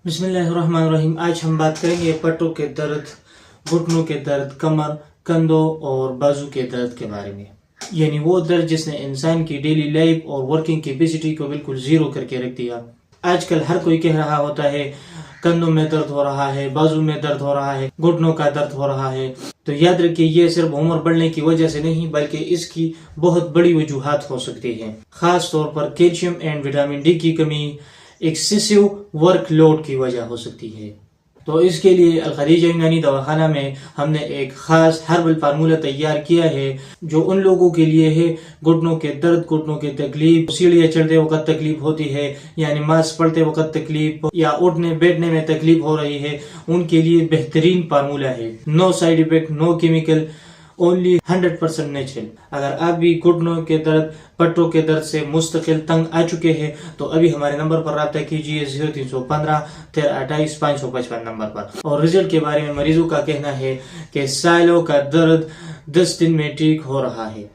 بسم اللہ الرحمن الرحیم۔ آج ہم بات کریں گے پٹوں کے درد، گھٹنوں کے درد، کمر، کندھوں اور بازو کے درد کے بارے میں، یعنی وہ درد جس نے انسان کی ڈیلی لائف اور ورکنگ کیپیسٹی کو بالکل زیرو کر کے رکھ دیا۔ آج کل ہر کوئی کہہ رہا ہوتا ہے کندھوں میں درد ہو رہا ہے، بازو میں درد ہو رہا ہے، گھٹنوں کا درد ہو رہا ہے۔ تو یاد رکھیے یہ صرف عمر بڑھنے کی وجہ سے نہیں بلکہ اس کی بہت بڑی وجوہات ہو سکتی ہیں، خاص طور پر کیلشیم اینڈ وٹامن ڈی کی کمی، ایکسیسو ورک لوڈ کی وجہ ہو سکتی ہے۔ تو اس کے لیے الخدیجہ یونانی دواخانہ میں ہم نے ایک خاص ہربل فارمولہ تیار کیا ہے جو ان لوگوں کے لیے ہے گھٹنوں کے درد، گھٹنوں کے تکلیف، سیڑھیاں چڑھتے وقت تکلیف ہوتی ہے، یعنی ماسک پڑھتے وقت تکلیف یا اٹھنے بیٹھنے میں تکلیف ہو رہی ہے، ان کے لیے بہترین فارمولہ ہے۔ نو سائیڈ افیکٹ، نو کیمیکل، اونلی 100% نیچرل۔ اگر آپ بھی گھٹنوں کے درد، پٹوں کے درد سے مستقل تنگ آ چکے ہیں تو ابھی ہمارے نمبر پر رابطہ کیجیے 0315 1328 555 نمبر پر۔ اور رزلٹ کے بارے میں مریضوں کا کہنا ہے کہ سالوں کا درد 10 دن میں ٹھیک ہو رہا ہے۔